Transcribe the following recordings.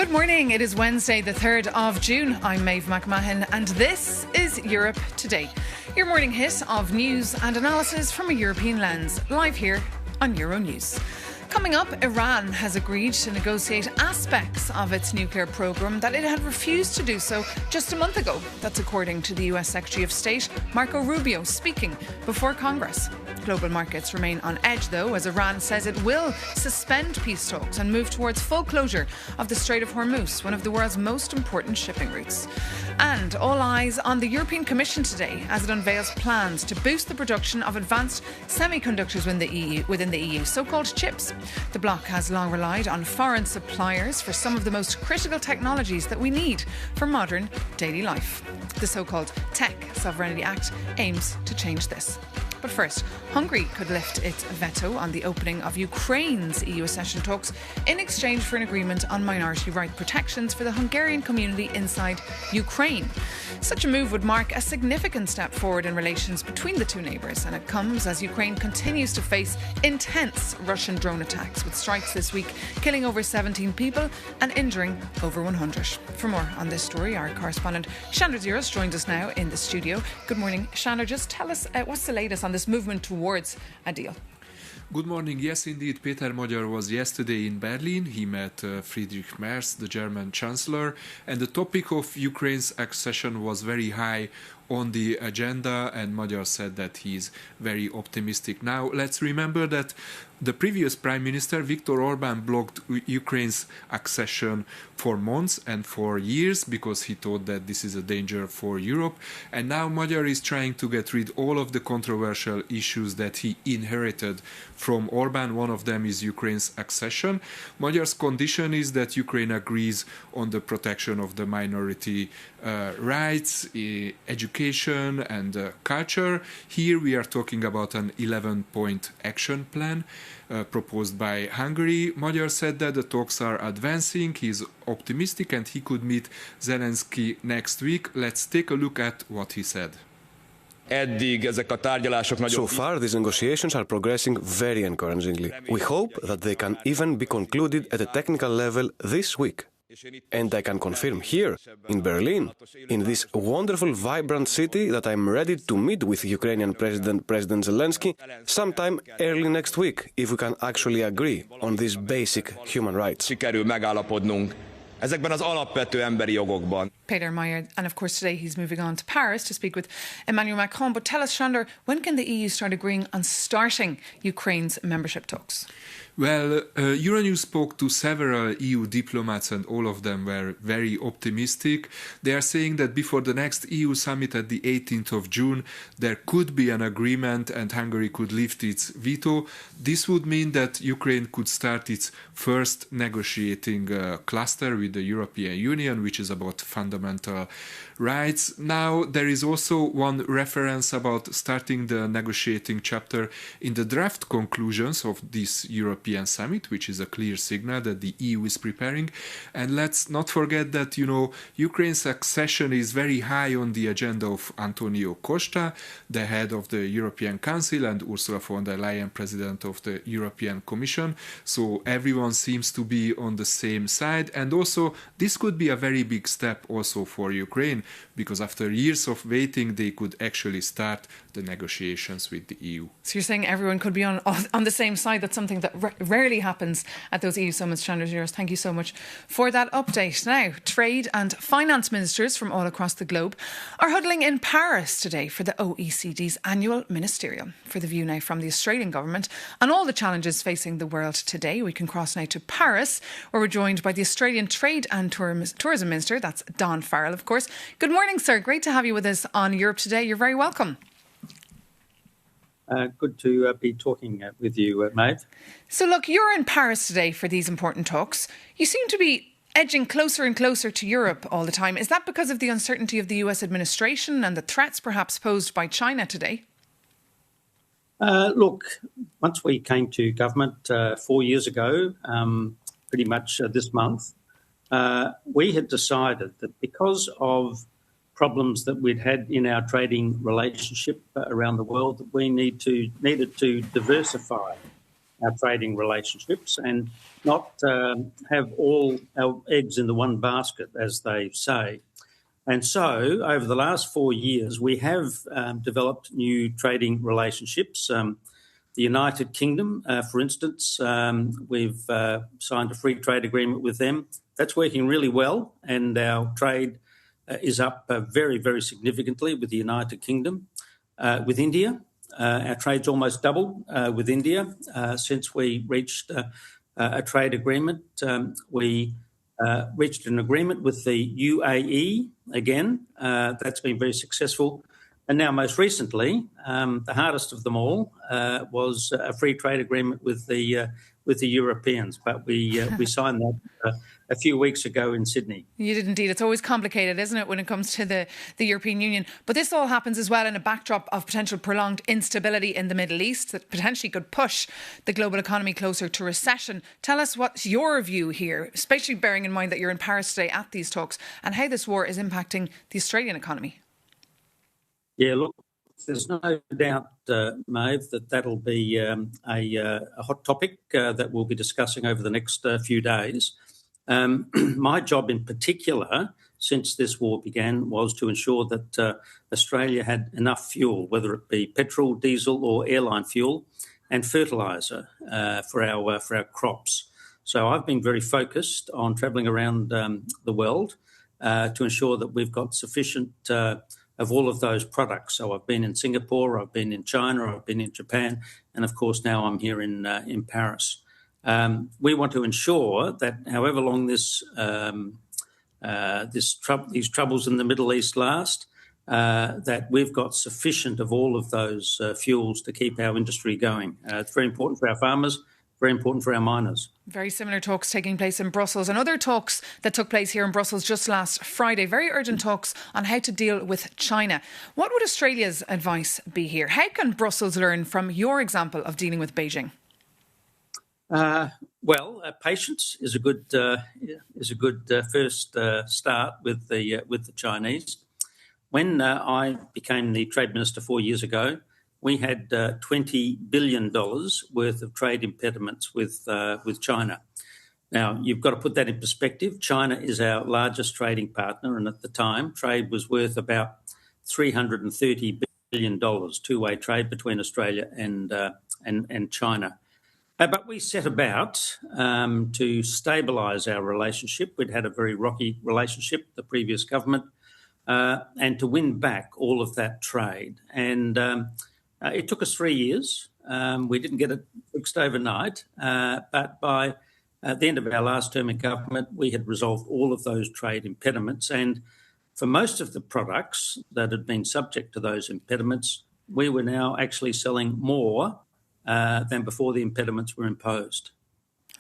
Good morning. It is Wednesday, the 3rd of June. I'm Maeve McMahon, and this is Europe Today, your morning hit of news and analysis from a European lens, live here on Euronews. Coming up, Iran has agreed to negotiate aspects of its nuclear programme that it had refused to do so just a month ago. That's according to the US Secretary of State, Marco Rubio, speaking before Congress. Global markets remain on edge, though, as Iran says it will suspend peace talks and move towards full closure of the Strait of Hormuz, one of the world's most important shipping routes. And all eyes on the European Commission today as it unveils plans to boost the production of advanced semiconductors within the EU, so-called chips. The bloc has long relied on foreign suppliers for some of the most critical technologies that we need for modern daily life. The so-called Tech Sovereignty Act aims to change this. But first, Hungary could lift its veto on the opening of Ukraine's EU accession talks in exchange for an agreement on minority right protections for the Hungarian community inside Ukraine. Such a move would mark a significant step forward in relations between the two neighbours, and it comes as Ukraine continues to face intense Russian drone attacks, with strikes this week killing over 17 people and injuring over 100. For more on this story, our correspondent Sandra Ziros joins us now in the studio. Good morning, Sandra. Just tell us what's the latest on this movement towards a deal. Good morning. Yes, indeed, Peter Magyar was yesterday in Berlin. He met Friedrich Merz, the German Chancellor, and the topic of Ukraine's accession was very high on the agenda, and Magyar said that he's very optimistic. Now, let's remember that the previous Prime Minister, Viktor Orbán, blocked Ukraine's accession for months and for years because he thought that this is a danger for Europe. And now Magyar is trying to get rid of all of the controversial issues that he inherited from Orbán. One of them is Ukraine's accession. Magyar's condition is that Ukraine agrees on the protection of the minority rights, education and culture. Here we are talking about an 11-point action plan proposed by Hungary. Magyar said that the talks are advancing, he's optimistic and he could meet Zelensky next week. Let's take a look at what he said. So far, these negotiations are progressing very encouragingly. We hope that they can even be concluded at a technical level this week. And I can confirm here, in Berlin, in this wonderful, vibrant city, that I'm ready to meet with Ukrainian President Zelensky sometime early next week, if we can actually agree on these basic human rights. Peter Magyar, and of course today he's moving on to Paris to speak with Emmanuel Macron. But tell us, Sandor, when can the EU start agreeing on starting Ukraine's membership talks? Well, Euronews spoke to several EU diplomats and all of them were very optimistic. They are saying that before the next EU summit at the 18th of June, there could be an agreement and Hungary could lift its veto. This would mean that Ukraine could start its first negotiating cluster with the European Union, which is about fundamental rights. Now, there is also one reference about starting the negotiating chapter in the draft conclusions of this European summit, which is a clear signal that the EU is preparing. And let's not forget that, Ukraine's accession is very high on the agenda of Antonio Costa, the head of the European Council, and Ursula von der Leyen, president of the European Commission. So everyone seems to be on the same side. And also, this could be a very big step also for Ukraine, because after years of waiting, they could actually start the negotiations with the EU. So you're saying everyone could be on the same side. That's something that rarely happens at those EU summits. Chandler Ziros, thank you so much for that update. Now, trade and finance ministers from all across the globe are huddling in Paris today for the OECD's annual ministerial. For the view now from the Australian government on all the challenges facing the world today, we can cross now to Paris, where we're joined by the Australian Trade and Tourism Minister. That's Don Farrell, of course. Good morning, sir. Great to have you with us on Europe Today. You're very welcome. Good to be talking with you, Maeve. So look, you're in Paris today for these important talks. You seem to be edging closer and closer to Europe all the time. Is that because of the uncertainty of the US administration and the threats perhaps posed by China today? Look, once we came to government 4 years ago, pretty much this month, we had decided that because of problems that we'd had in our trading relationship around the world, that we needed to diversify our trading relationships and not have all our eggs in the one basket, as they say. And so, over the last 4 years, we have developed new trading relationships. The United Kingdom, for instance, we've signed a free trade agreement with them. That's working really well, and our trade is up very, very significantly with the United Kingdom. With India, our trade's almost doubled with India since we reached a trade agreement. We reached an agreement with the UAE again. That's been very successful. And now, most recently, the hardest of them all was a free trade agreement with the Europeans. But we signed that a few weeks ago in Sydney. You did indeed. It's always complicated, isn't it, when it comes to the European Union? But this all happens as well in a backdrop of potential prolonged instability in the Middle East that potentially could push the global economy closer to recession. Tell us what's your view here, especially bearing in mind that you're in Paris today at these talks, and how this war is impacting the Australian economy. Yeah, look, there's no doubt, Maeve, that'll be a hot topic that we'll be discussing over the next few days. My job in particular, since this war began, was to ensure that Australia had enough fuel, whether it be petrol, diesel or airline fuel, and fertiliser for our crops. So I've been very focused on travelling around the world to ensure that we've got sufficient of all of those products. So I've been in Singapore, I've been in China, I've been in Japan, and of course now I'm here in Paris. We want to ensure that however long these troubles in the Middle East last, that we've got sufficient of all of those fuels to keep our industry going. It's very important for our farmers, very important for our miners. Very similar talks taking place in Brussels, and other talks that took place here in Brussels just last Friday. Very urgent talks on how to deal with China. What would Australia's advice be here? How can Brussels learn from your example of dealing with Beijing? Patience is a good first start with the Chinese. When I became the Trade Minister 4 years ago, we had $20 billion worth of trade impediments with China. Now, you've got to put that in perspective. China is our largest trading partner, and at the time, trade was worth about $330 billion, two-way trade between Australia and China. But we set about to stabilise our relationship. We'd had a very rocky relationship, the previous government, and to win back all of that trade. And it took us 3 years. We didn't get it fixed overnight, but by the end of our last term in government, we had resolved all of those trade impediments. And for most of the products that had been subject to those impediments, we were now actually selling more than before the impediments were imposed.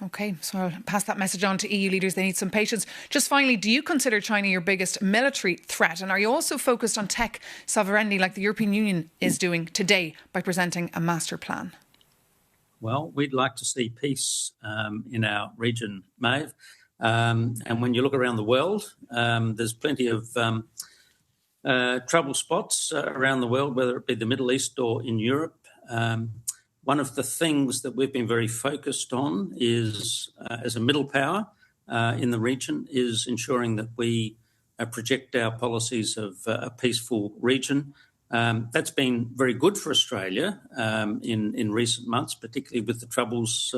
OK, so I'll pass that message on to EU leaders. They need some patience. Just finally, do you consider China your biggest military threat? And are you also focused on tech sovereignty like the European Union is doing today by presenting a master plan? Well, we'd like to see peace in our region, Maeve. And when you look around the world, there's plenty of trouble spots around the world, whether it be the Middle East or in Europe. One of the things that we've been very focused on is, as a middle power in the region, is ensuring that we project our policies of a peaceful region. That's been very good for Australia in recent months, particularly with the troubles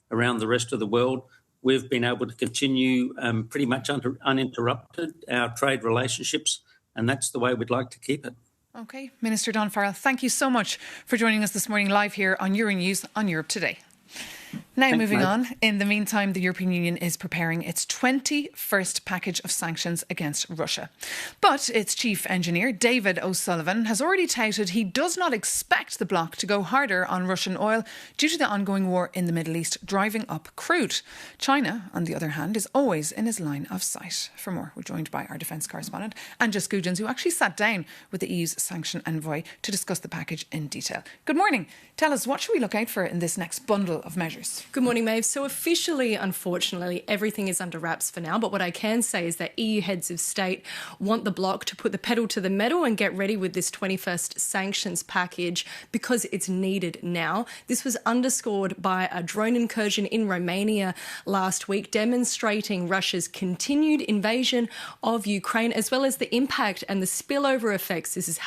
around the rest of the world. We've been able to continue pretty much uninterrupted our trade relationships, and that's the way we'd like to keep it. OK, Minister Don Farrell, thank you so much for joining us this morning live here on Euronews on Europe Today. Now, moving on. In the meantime, the European Union is preparing its 21st package of sanctions against Russia. But its chief engineer, David O'Sullivan, has already touted he does not expect the bloc to go harder on Russian oil due to the ongoing war in the Middle East, driving up crude. China, on the other hand, is always in his line of sight. For more, we're joined by our defence correspondent, Anja Skujins, who actually sat down with the EU's sanction envoy to discuss the package in detail. Good morning. Tell us, what should we look out for in this next bundle of measures? Good morning, Maeve. So officially, unfortunately, everything is under wraps for now. But what I can say is that EU heads of state want the bloc to put the pedal to the metal and get ready with this 21st sanctions package because it's needed now. This was underscored by a drone incursion in Romania last week, demonstrating Russia's continued invasion of Ukraine, as well as the impact and the spillover effects this is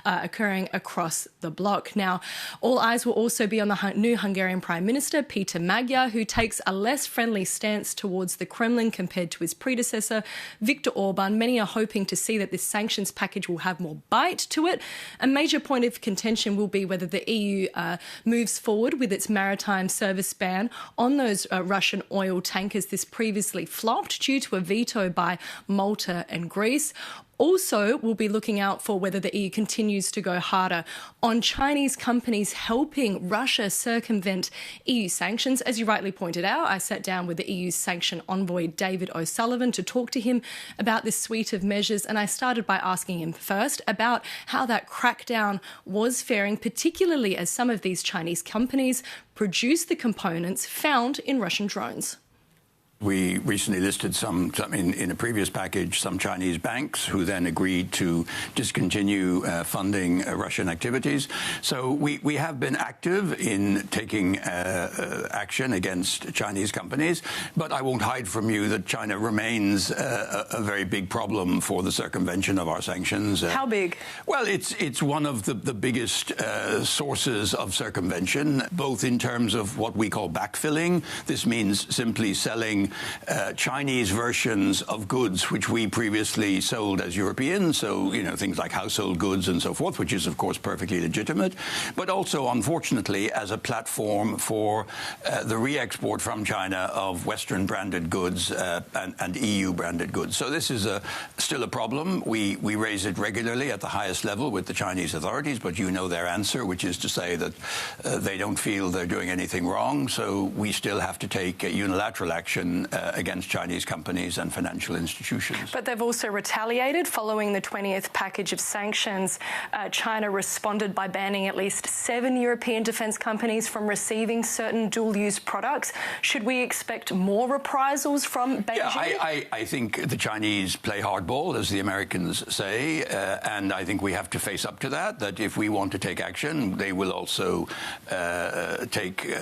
occurring across the bloc. Now, all eyes will also be on the new Hungarian Prime Minister, Peter Magyar, who takes a less friendly stance towards the Kremlin compared to his predecessor, Viktor Orban. Many are hoping to see that this sanctions package will have more bite to it. A major point of contention will be whether the EU moves forward with its maritime service ban on those Russian oil tankers. This previously flopped due to a veto by Malta and Greece. Also, we'll be looking out for whether the EU continues to go harder on Chinese companies helping Russia circumvent EU sanctions. As you rightly pointed out, I sat down with the EU's sanction envoy, David O'Sullivan, to talk to him about this suite of measures. And I started by asking him first about how that crackdown was faring, particularly as some of these Chinese companies produce the components found in Russian drones. We recently listed some in a previous package, some Chinese banks who then agreed to discontinue funding Russian activities. So we have been active in taking action against Chinese companies, but I won't hide from you that China remains a very big problem for the circumvention of our sanctions. How big? Well, it's one of the biggest sources of circumvention, both in terms of what we call backfilling. This means simply selling Chinese versions of goods which we previously sold as Europeans, so things like household goods and so forth, which is of course perfectly legitimate, but also unfortunately as a platform for the re-export from China of Western branded goods and EU branded goods. So this is still a problem. We raise it regularly at the highest level with the Chinese authorities, but you know their answer, which is to say that they don't feel they're doing anything wrong, so we still have to take unilateral action against Chinese companies and financial institutions. But they've also retaliated following the 20th package of sanctions. China responded by banning at least 7 European defence companies from receiving certain dual-use products. Should we expect more reprisals from Beijing? Yeah, I think the Chinese play hardball, as the Americans say, and I think we have to face up to that if we want to take action, they will also take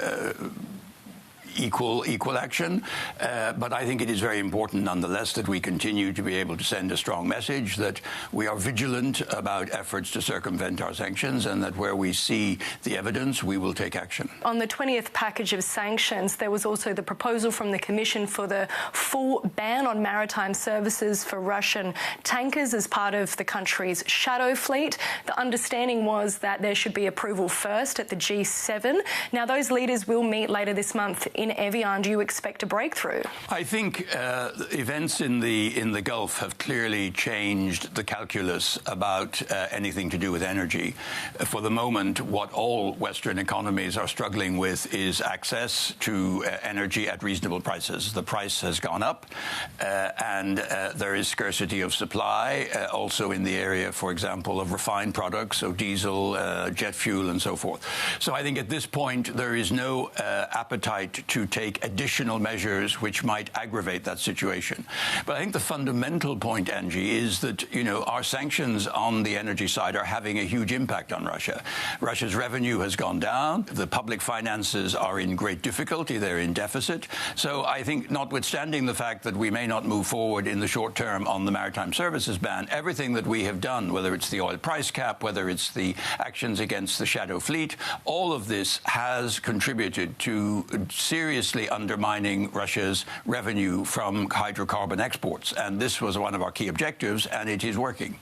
equal action. But I think it is very important nonetheless that we continue to be able to send a strong message that we are vigilant about efforts to circumvent our sanctions and that where we see the evidence, we will take action. On the 20th package of sanctions, there was also the proposal from the Commission for the full ban on maritime services for Russian tankers as part of the country's shadow fleet. The understanding was that there should be approval first at the G7. Now, those leaders will meet later this month in Evian. Do you expect a breakthrough? I think events in the Gulf have clearly changed the calculus about anything to do with energy. For the moment, what all Western economies are struggling with is access to energy at reasonable prices. The price has gone up, and there is scarcity of supply, also in the area, for example, of refined products, so diesel, jet fuel, and so forth. So I think at this point there is no appetite to take additional measures which might aggravate that situation. But I think the fundamental point, Angie, is that, our sanctions on the energy side are having a huge impact on Russia. Russia's revenue has gone down. The public finances are in great difficulty. They're in deficit. So I think, notwithstanding the fact that we may not move forward in the short term on the maritime services ban, everything that we have done, whether it's the oil price cap, whether it's the actions against the shadow fleet, all of this has contributed to seriously undermining Russia's revenue from hydrocarbon exports. And this was one of our key objectives, and it is working.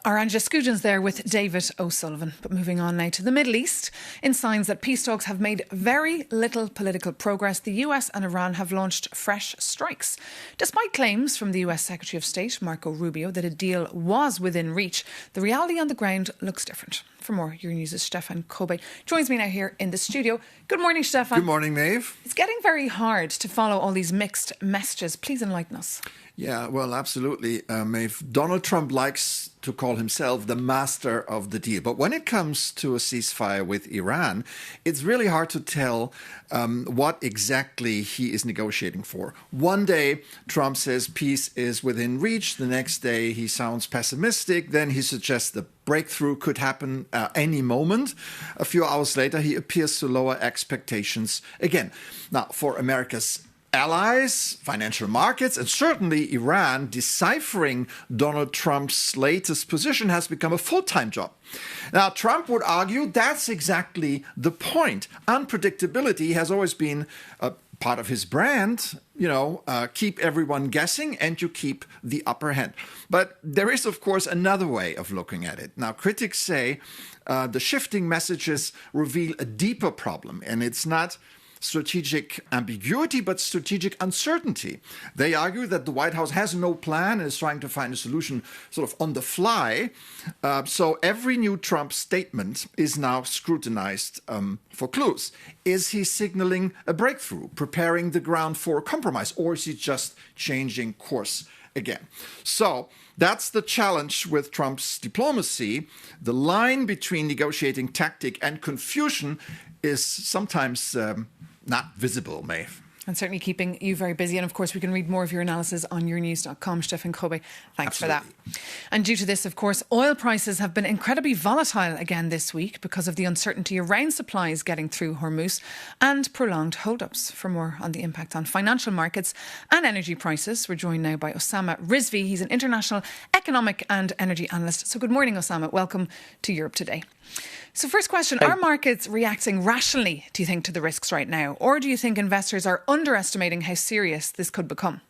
Our Anja Skujins there with David O'Sullivan. But moving on now to the Middle East. In signs that peace talks have made very little political progress, the US and Iran have launched fresh strikes. Despite claims from the US Secretary of State, Marco Rubio, that a deal was within reach, the reality on the ground looks different. For more Euronews' Stefan Kobe joins me now here in the studio. Good morning, Stefan. Good morning, Maeve. It's getting very hard to follow all these mixed messages. Please enlighten us. Yeah, well, absolutely, Maeve. Donald Trump likes to call himself the master of the deal. But when it comes to a ceasefire with Iran, it's really hard to tell what exactly he is negotiating for. One day, Trump says peace is within reach. The next day, he sounds pessimistic. Then he suggests the breakthrough could happen any moment. A few hours later, he appears to lower expectations again. Now, for America's allies, financial markets, and certainly Iran, deciphering Donald Trump's latest position has become a full-time job. Now, Trump would argue that's exactly the point. Unpredictability has always been a part of his brand. Keep everyone guessing and you keep the upper hand. But there is, of course, another way of looking at it. Now, critics say the shifting messages reveal a deeper problem, and it's not strategic ambiguity, but strategic uncertainty. They argue that the White House has no plan and is trying to find a solution sort of on the fly. So every new Trump statement is now scrutinized for clues. Is he signaling a breakthrough, preparing the ground for a compromise, or is he just changing course again? So that's the challenge with Trump's diplomacy. The line between negotiating tactic and confusion is sometimes not visible, Maeve. And certainly keeping you very busy. And of course, we can read more of your analysis on euronews.com. Stefan Kobe, thanks Absolutely. for that. And due to this, of course, oil prices have been incredibly volatile again this week because of the uncertainty around supplies getting through Hormuz and prolonged hold-ups. For more on the impact on financial markets and energy prices, we're joined now by Osama Rizvi. He's an international economic and energy analyst. So good morning, Osama. Welcome to Europe Today. So first question, are markets reacting rationally, do you think, to the risks right now? Or do you think investors are underestimating how serious this could become?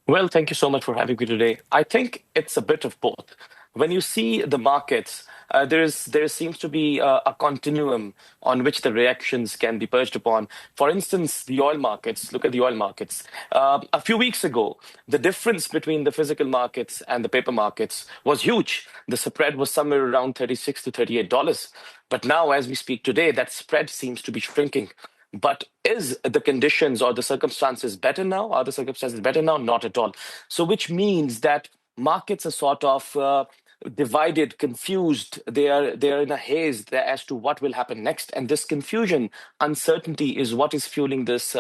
Well, thank you so much for having me today. I think it's a bit of both. When you see the markets, there seems to be a continuum on which the reactions can be perched upon. For instance, the oil markets. Look at the oil markets. A few weeks ago, the difference between the physical markets and the paper markets was huge. The spread was somewhere around $36 to $38. But now, as we speak today, that spread seems to be shrinking. But is the conditions or the circumstances better now? Are the circumstances better now? Not at all. So which means that markets are sort of divided, confused. They're in a haze as to what will happen next, and this confusion, uncertainty, is what is fueling this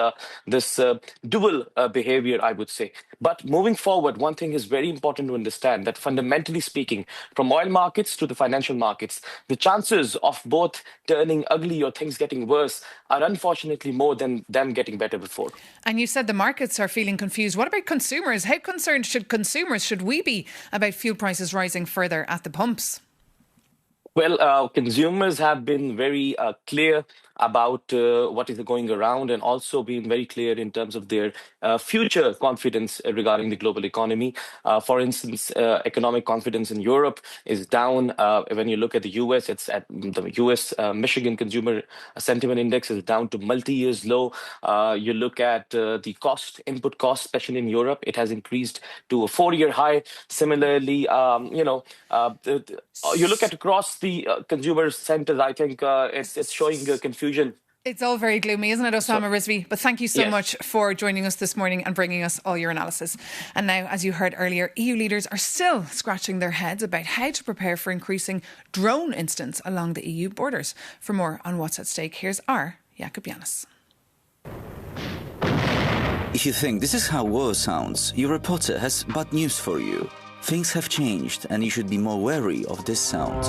dual behavior, I would say. But moving forward, one thing is very important to understand, that fundamentally speaking, from oil markets to the financial markets, the chances of both turning ugly or things getting worse are unfortunately more than them getting better before. And you said the markets are feeling confused. What about consumers? How concerned should we be about fuel prices rising further at the pumps? Well, consumers have been very clear about what is going around, and also being very clear in terms of their future confidence regarding the global economy. For instance, economic confidence in Europe is down. When you look at the US, it's at the US Michigan Consumer Sentiment Index is down to multi-years low. You look at the input cost, especially in Europe, it has increased to a 4-year high. Similarly, you look at across the consumer centers, I think it's showing confusion. It's all very gloomy, isn't it, Osama Rizvi? But thank you so much for joining us this morning and bringing us all your analysis. And now, as you heard earlier, EU leaders are still scratching their heads about how to prepare for increasing drone incidents along the EU borders. For more on what's at stake, here's our Jakub Janis. If you think this is how war sounds, your reporter has bad news for you. Things have changed, and you should be more wary of this sound.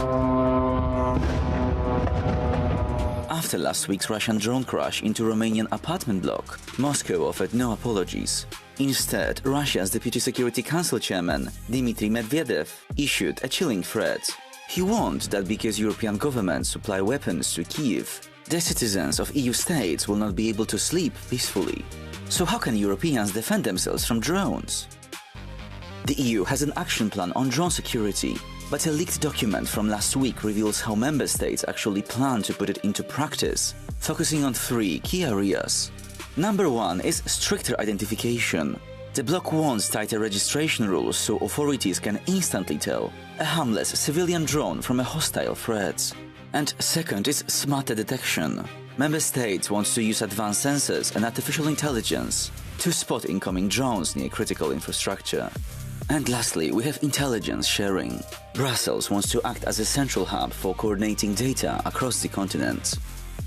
After last week's Russian drone crash into Romanian apartment block, Moscow offered no apologies. Instead, Russia's Deputy Security Council chairman, Dmitry Medvedev, issued a chilling threat. He warned that because European governments supply weapons to Kiev, the citizens of EU states will not be able to sleep peacefully. So how can Europeans defend themselves from drones? The EU has an action plan on drone security, but a leaked document from last week reveals how member states actually plan to put it into practice, focusing on 3 key areas. Number 1 is stricter identification. The bloc wants tighter registration rules so authorities can instantly tell a harmless civilian drone from a hostile threat. And second is smarter detection. Member states want to use advanced sensors and artificial intelligence to spot incoming drones near critical infrastructure. And lastly, we have intelligence sharing. Brussels wants to act as a central hub for coordinating data across the continent.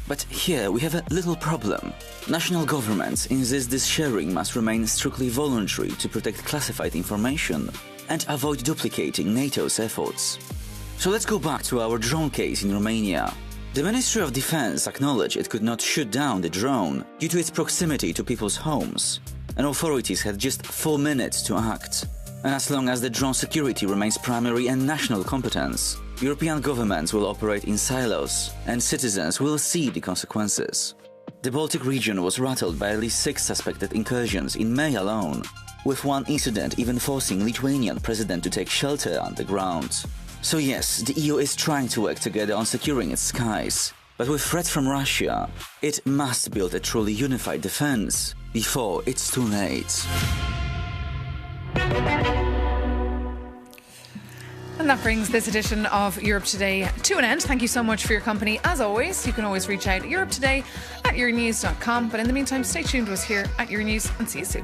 But here we have a little problem. National governments insist this sharing must remain strictly voluntary to protect classified information and avoid duplicating NATO's efforts. So let's go back to our drone case in Romania. The Ministry of Defense acknowledged it could not shoot down the drone due to its proximity to people's homes, and authorities had just 4 minutes to act. And as long as the drone security remains primary and national competence, European governments will operate in silos, and citizens will see the consequences. The Baltic region was rattled by at least 6 suspected incursions in May alone, with one incident even forcing Lithuanian president to take shelter underground. So yes, the EU is trying to work together on securing its skies, but with threats from Russia, it must build a truly unified defense before it's too late. And that brings this edition of Europe Today to an end. Thank you so much for your company. As always, you can always reach out at europetoday@euronews.com. But in the meantime, stay tuned to us here at Euronews and see you soon.